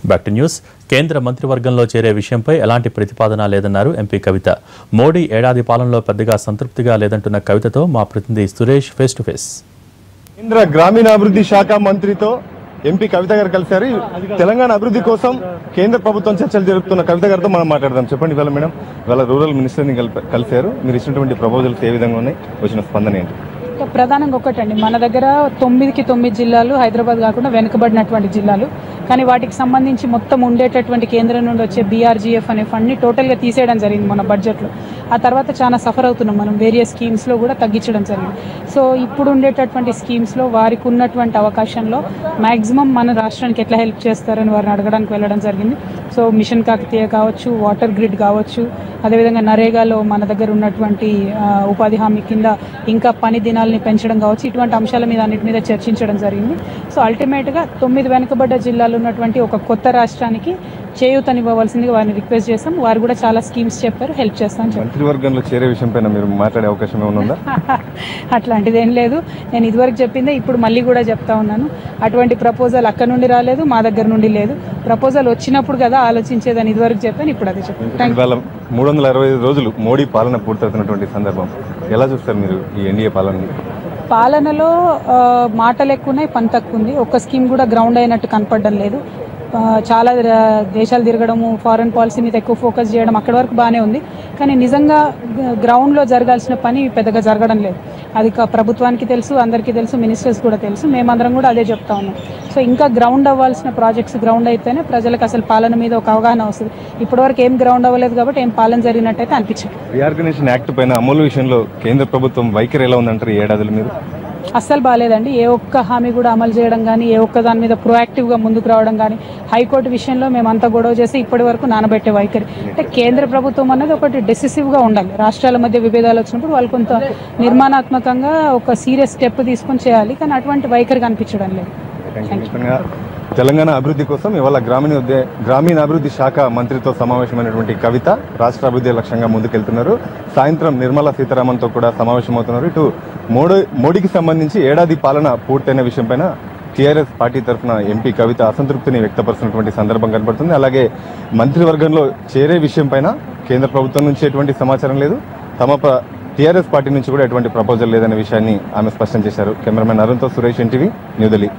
Back to news. కేంద్ర మంత్రివర్గంలో చేరే విషయంపై ఎలాంటి ప్రతిపాదన లేదన్నారు ఎంపీ కవిత. మోడీ ఏడాది పాలనలో పెద్దగా సంతృప్తిగా లేదంటున్న కవితతో మా ప్రతినిధి సురేష్ ఫేస్ టు ఫేస్. కేంద్ర గ్రామీణాభివృద్ధి శాఖ మంత్రితో ఎంపీ కవిత గారు కలిశారు. తెలంగాణ అభివృద్ధి కోసం కేంద్ర ప్రభుత్వం చర్చలు జరుపుతున్న కవిత గారితో మనం మాట్లాడదాం. చెప్పండి, ఇవాళ మేడం ఇవాళ రూరల్ మినిస్టర్ని కలిశారు. మీరు ఇచ్చినటువంటి ప్రపోజల్స్ ఏ విధంగా ఉన్నాయి, వచ్చిన స్పందన ఏంటి? ప్రధానంగా ఒకటండి, మన దగ్గర 9కి 9 జిల్లాలు హైదరాబాద్ కాకుండా వెనుకబడినటువంటి జిల్లాలు, కానీ వాటికి సంబంధించి మొత్తం ఉండేటటువంటి కేంద్రం నుండి వచ్చే బీఆర్జీఎఫ్ అనే ఫండ్ని టోటల్గా తీసేయడం జరిగింది మన బడ్జెట్లో. ఆ తర్వాత చాలా సఫర్ అవుతున్నాం మనం, వేరియస్ స్కీమ్స్లో కూడా తగ్గించడం జరిగింది. సో ఇప్పుడు ఉండేటటువంటి స్కీమ్స్లో వారికి ఉన్నటువంటి అవకాశంలో మ్యాక్సిమం మన రాష్ట్రానికి ఎట్లా హెల్ప్ చేస్తారని వారిని అడగడానికి వెళ్ళడం జరిగింది. సో మిషన్ కాకతీయ కావచ్చు, వాటర్ గ్రిడ్ కావచ్చు, అదేవిధంగా నరేగాలో మన దగ్గర ఉన్నటువంటి ఉపాధి హామీ కింద ఇంకా పని దినాలని పెంచడం కావచ్చు, ఇటువంటి అంశాల మీద అన్నిటి మీద చర్చించడం జరిగింది. సో అల్టిమేట్గా 9 వెనుకబడ్డ జిల్లాలు ఉన్నటువంటి ఒక కొత్త రాష్ట్రానికి చేయూతనివ్వవలసిందిగా వారిని రిక్వెస్ట్ చేస్తాం. వారు కూడా చాలా స్కీమ్స్ చెప్పారు, హెల్ప్ చేస్తాను. మంత్రివర్గంలో చేరే విషయం పైన మీరు మాట్లాడే అవకాశం ఏమైనా ఉందా? అట్లాంటిది ఏం లేదు. నేను ఇదివరకు చెప్పిందే ఇప్పుడు మళ్ళీ కూడా చెప్తా ఉన్నాను. అటువంటి ప్రపోజల్ అక్కడ నుండి రాలేదు, మా దగ్గర నుండి లేదు. ప్రపోజల్ వచ్చినప్పుడు కదా ఆలోచించేదని ఇదివరకు చెప్పాను, ఇప్పుడు అదే చెప్పాను. 365 రోజులు మోడీ పాలన పూర్తవుతున్నటువంటి సందర్భం ఎలా చూస్తారు మీరు ఈ ఎన్డీఏ పాలనలో? మాటలు ఎక్కువ ఉన్నాయి, పని తక్కువ ఉంది. ఒక్క స్కీమ్ కూడా గ్రౌండ్ అయినట్టు కనపడడం లేదు. చాలా దేశాలు తిరగడము, ఫారెన్ పాలసీ మీద ఎక్కువ ఫోకస్ చేయడం అక్కడి వరకు బాగానే ఉంది, కానీ నిజంగా గ్రౌండ్లో జరగాల్సిన పని పెద్దగా జరగడం లేదు. అది ప్రభుత్వానికి తెలుసు, అందరికీ తెలుసు, మినిస్టర్స్ కూడా తెలుసు, మేమందరం కూడా అదే చెప్తా ఉన్నాం. సో ఇంకా గ్రౌండ్ అవ్వాల్సిన ప్రాజెక్ట్స్ గ్రౌండ్ అయితేనే ప్రజలకు అసలు పాలన మీద ఒక అవగాహన వస్తుంది. ఇప్పటివరకు ఏం గ్రౌండ్ అవ్వలేదు కాబట్టి ఏం పాలన జరిగినట్టయితే అనిపించింది. రీఆర్గనైజేషన్ యాక్ట్ పైన అమలు విషయంలో కేంద్ర ప్రభుత్వం వైఖరి ఎలా ఉందంటారు ఈ ఏడాదిలో మీరు? అస్సలు బాగాలేదండి. ఏ ఒక్క హామీ కూడా అమలు చేయడం కానీ, ఏ ఒక్క దాని మీద ప్రొయాక్టివ్గా ముందుకు రావడం కానీ, హైకోర్టు విషయంలో మేమంతా గొడవ చేసి ఇప్పటి వరకు నానబెట్టే వైఖరి. అంటే కేంద్ర ప్రభుత్వం అనేది ఒకటి డెసిసివ్గా ఉండాలి. రాష్ట్రాల మధ్య విభేదాలు వచ్చినప్పుడు వాళ్ళు కొంత నిర్మాణాత్మకంగా ఒక సీరియస్ స్టెప్ తీసుకొని చేయాలి, కానీ అటువంటి వైఖరి కనిపించడం లేదు. తెలంగాణ అభివృద్ధి కోసం ఇవాళ గ్రామీణాభివృద్ధి శాఖ మంత్రితో సమావేశమైనటువంటి కవిత రాష్ట్ర అభివృద్ధి లక్ష్యంగా ముందుకెళ్తున్నారు. సాయంత్రం నిర్మలా సీతారామన్తో కూడా సమావేశమవుతున్నారు. ఇటు మోడీకి సంబంధించి ఏడాది పాలన పూర్తయిన విషయంపైన టీఆర్ఎస్ పార్టీ తరఫున ఎంపీ కవిత అసంతృప్తిని వ్యక్తపరుస్తున్నటువంటి సందర్భం కనబడుతుంది. అలాగే మంత్రివర్గంలో చేరే విషయంపైన కేంద్ర ప్రభుత్వం నుంచి ఎటువంటి సమాచారం లేదు, టీఆర్ఎస్ పార్టీ నుంచి కూడా ఎటువంటి ప్రపోజల్ లేదనే విషయాన్ని ఆమె స్పష్టం చేశారు. కెమెరామెన్ అరుణ్తో సురేష్, ఎన్టీవీ, న్యూఢిల్లీ.